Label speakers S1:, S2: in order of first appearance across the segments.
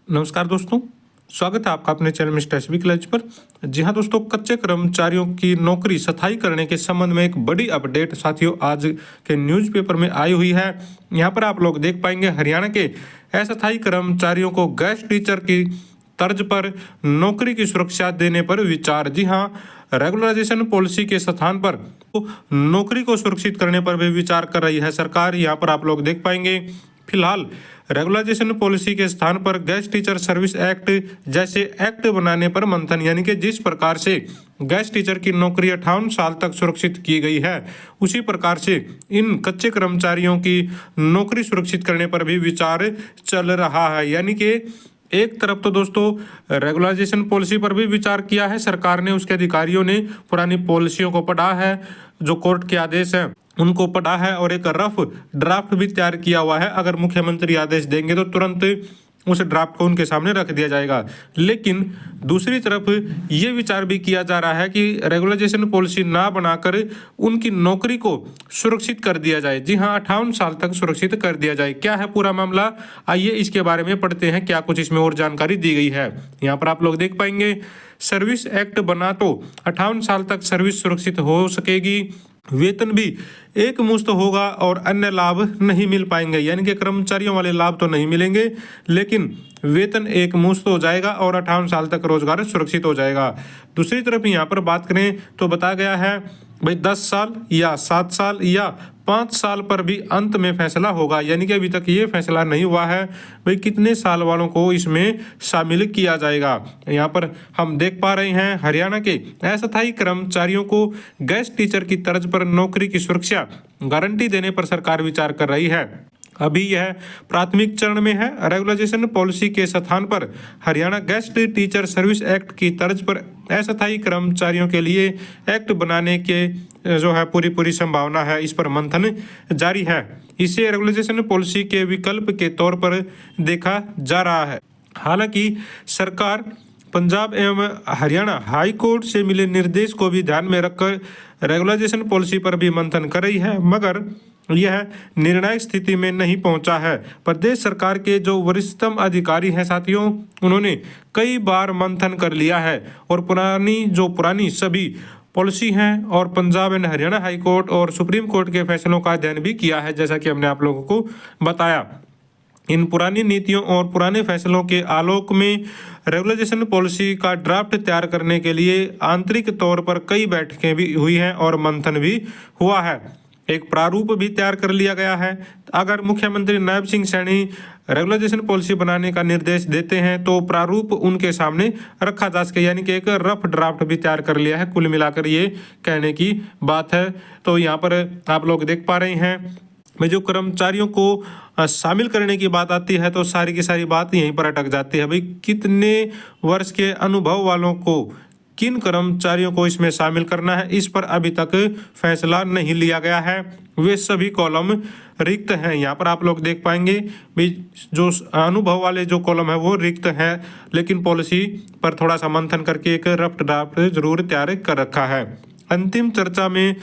S1: नमस्कार दोस्तों, स्वागत है आपका अपने चैनल मिस्टर एसबी कॉलेज पर। जी हाँ दोस्तों, कच्चे कर्मचारियों की नौकरी स्थायी करने के संबंध में एक बड़ी अपडेट साथियों आज के न्यूज़पेपर में आई हुई है। यहाँ पर आप लोग देख पाएंगे हरियाणा के अस्थायी कर्मचारियों को गेस्ट टीचर की तर्ज पर नौकरी की सुरक्षा देने पर विचार। जी हाँ, रेगुलराइजेशन पॉलिसी के स्थान पर नौकरी को सुरक्षित करने पर भी विचार कर रही है सरकार। यहाँ पर आप लोग देख पाएंगे फिलहाल रेगुलराइजेशन पॉलिसी के स्थान पर गेस्ट टीचर सर्विस एक्ट जैसे एक्ट बनाने पर मंथन, यानी कि जिस प्रकार से गेस्ट टीचर की नौकरी 58 साल तक सुरक्षित की गई है, उसी प्रकार से इन कच्चे कर्मचारियों की नौकरी सुरक्षित करने पर भी विचार चल रहा है। यानी कि एक तरफ तो दोस्तों रेगुलराइजेशन पॉलिसी पर भी विचार किया है सरकार ने, उसके अधिकारियों ने पुरानी पॉलिसियों को पढ़ा है, जो कोर्ट के आदेश हैं उनको पढ़ा है और एक रफ ड्राफ्ट भी तैयार किया हुआ है। अगर मुख्यमंत्री आदेश देंगे तो तुरंत उस ड्राफ्ट को उनके सामने रख दिया जाएगा। लेकिन दूसरी तरफ ये विचार भी किया जा रहा है कि रेगुलराइजेशन पॉलिसी ना बनाकर उनकी नौकरी को सुरक्षित कर दिया जाए। जी हाँ, 58 साल तक सुरक्षित कर दिया जाए। क्या है पूरा मामला, आइए इसके बारे में पढ़ते हैं क्या कुछ इसमें और जानकारी दी गई है। यहाँ पर आप लोग देख पाएंगे सर्विस एक्ट बना तो 58 साल तक सर्विस सुरक्षित हो सकेगी, वेतन भी एक मुश्त होगा और अन्य लाभ नहीं मिल पाएंगे। यानी कि कर्मचारियों वाले लाभ तो नहीं मिलेंगे, लेकिन वेतन एक मुश्त हो जाएगा और 58 साल तक रोजगार सुरक्षित हो जाएगा। दूसरी तरफ यहाँ पर बात करें तो बताया गया है भाई 10 साल या 7 साल या 5 साल पर भी अंत में फैसला होगा। यानी कि अभी तक ये फैसला नहीं हुआ है भाई कितने साल वालों को इसमें शामिल किया जाएगा। यहाँ पर हम देख पा रहे हैं हरियाणा के अस्थायी कर्मचारियों को गेस्ट टीचर की तर्ज पर नौकरी की सुरक्षा गारंटी देने पर सरकार विचार कर रही है। अभी यह प्राथमिक चरण में है। रेगुलराइजेशन पॉलिसी के स्थान पर Haryana guest teacher service act की तर्ज पर अस्थायी कर्मचारियों के लिए एक्ट बनाने के जो है पूरी संभावना है, इस पर मंथन जारी है। इसे रेगुलराइजेशन पॉलिसी के विकल्प के तौर पर देखा जा रहा है। हालांकि सरकार पंजाब एवं हरियाणा हाई कोर्ट से मिले निर्देश को भी ध्यान में रखकर रेगुलराइजेशन पॉलिसी पर भी मंथन कर रही है, मगर यह निर्णायक स्थिति में नहीं पहुंचा है। प्रदेश सरकार के जो वरिष्ठतम अधिकारी हैं साथियों, उन्होंने कई बार मंथन कर लिया है और पुरानी सभी पॉलिसी हैं और Punjab and Haryana high court और सुप्रीम कोर्ट के फैसलों का अध्ययन भी किया है, जैसा कि हमने आप लोगों को बताया। इन पुरानी नीतियों और पुराने फैसलों के आलोक में रेगुलराइजेशन पॉलिसी का ड्राफ्ट तैयार करने के लिए आंतरिक तौर पर कई बैठकें भी हुई हैं और मंथन भी हुआ है। एक प्रारूप भी तैयार कर लिया गया है। अगर मुख्यमंत्री नायब सिंह सैनी रेगुलराइजेशन पॉलिसी बनाने का निर्देश देते हैं तो प्रारूप उनके सामने रखा जा सके, यानी कि एक रफ ड्राफ्ट भी तैयार कर लिया है। कुल मिलाकर ये कहने की बात है। तो यहाँ पर आप लोग देख पा रहे हैं में जो कर्मचारियों को शामिल करने की बात आती है तो सारी की सारी बात यहीं पर अटक जाती है। भाई कितने वर्ष के अनुभव वालों को, किन कर्मचारियों को इसमें शामिल करना है, इस पर अभी तक फैसला नहीं लिया गया है। वे सभी कॉलम रिक्त हैं। यहाँ पर आप लोग देख पाएंगे भी जो अनुभव वाले जो कॉलम है वो रिक्त हैं, लेकिन पॉलिसी पर थोड़ा सा मंथन करके एक रफ ड्राफ्ट जरूर तैयार कर रखा है। अंतिम चर्चा में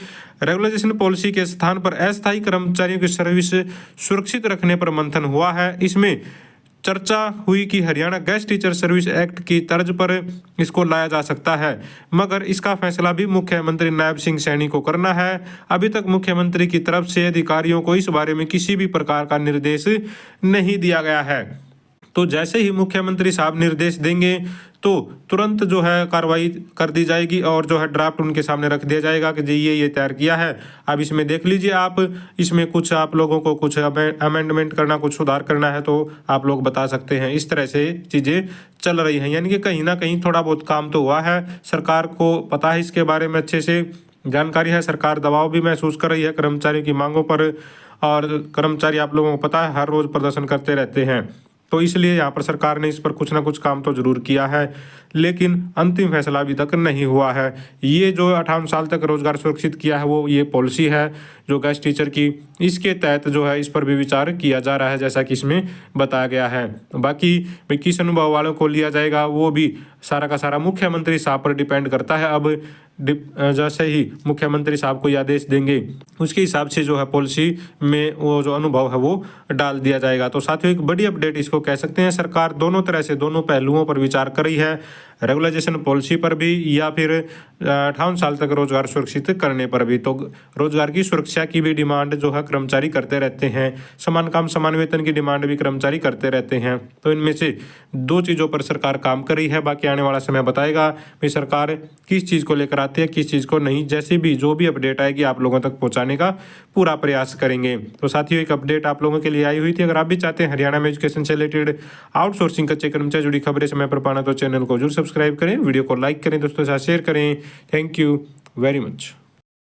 S1: रेगुलराइजेशन पॉलिसी के स्थान पर अस्थायी कर्मचारियों की सर्विस सुरक्षित रखने पर मंथन हुआ है। इसमें चर्चा हुई कि Haryana guest teacher service act की तर्ज पर इसको लाया जा सकता है, मगर इसका फैसला भी मुख्यमंत्री नायब सिंह सैनी को करना है। अभी तक मुख्यमंत्री की तरफ से अधिकारियों को इस बारे में किसी भी प्रकार का निर्देश नहीं दिया गया है। तो जैसे ही मुख्यमंत्री साहब निर्देश देंगे तो तुरंत जो है कार्रवाई कर दी जाएगी और जो है ड्राफ्ट उनके सामने रख दिया जाएगा कि जी ये तैयार किया है, अब इसमें देख लीजिए आप, इसमें कुछ आप लोगों को कुछ अमेंडमेंट करना, कुछ सुधार करना है तो आप लोग बता सकते हैं। इस तरह से चीज़ें चल रही हैं, यानी कि कहीं ना कहीं थोड़ा बहुत काम तो हुआ है। सरकार को पता है इसके बारे में, अच्छे से जानकारी है। सरकार दबाव भी महसूस कर रही है कर्मचारियों की मांगों पर, और कर्मचारी आप लोगों को पता है हर रोज़ प्रदर्शन करते रहते हैं। तो इसलिए यहाँ पर सरकार ने इस पर कुछ ना कुछ काम तो जरूर किया है, लेकिन अंतिम फैसला अभी तक नहीं हुआ है। ये जो 58 साल तक रोजगार सुरक्षित किया है वो ये पॉलिसी है जो गेस्ट टीचर की, इसके तहत जो है इस पर भी विचार किया जा रहा है, जैसा कि इसमें बताया गया है। बाकी किस अनुभव वालों को लिया जाएगा वो भी सारा का सारा मुख्यमंत्री साहब पर डिपेंड करता है। अब जैसे ही मुख्यमंत्री साहब को ये आदेश देंगे उसके हिसाब से जो है पॉलिसी में वो जो अनुभव है वो डाल दिया जाएगा। तो साथियों एक बड़ी अपडेट इसको कह सकते हैं, सरकार दोनों तरह से दोनों पहलुओं पर विचार कर रही है, रेगुलाइजेशन पॉलिसी पर भी या फिर 58 साल तक रोजगार सुरक्षित करने पर भी। तो रोजगार की सुरक्षा की भी डिमांड जो है कर्मचारी करते रहते हैं, समान काम समान वेतन की डिमांड भी कर्मचारी करते रहते हैं। तो इनमें से दो चीज़ों पर सरकार काम कर रही है, बाकी आने वाला समय बताएगा कि सरकार किस चीज़ को लेकर आती है किस चीज़ को नहीं। जैसे भी जो भी अपडेट आएगी आप लोगों तक पहुँचाने का पूरा प्रयास करेंगे। तो साथियों एक अपडेट आप लोगों के लिए आई हुई थी। अगर आप भी चाहते हैं हरियाणा में एजुकेशन से रिलेटेड आउटसोर्सिंग कच्चे कर्मचारी जुड़ी खबरें समय पर पाना तो चैनल को जरूर सब्सक्राइब करें, वीडियो को लाइक करें, दोस्तों के साथ शेयर करें। Thank you very much.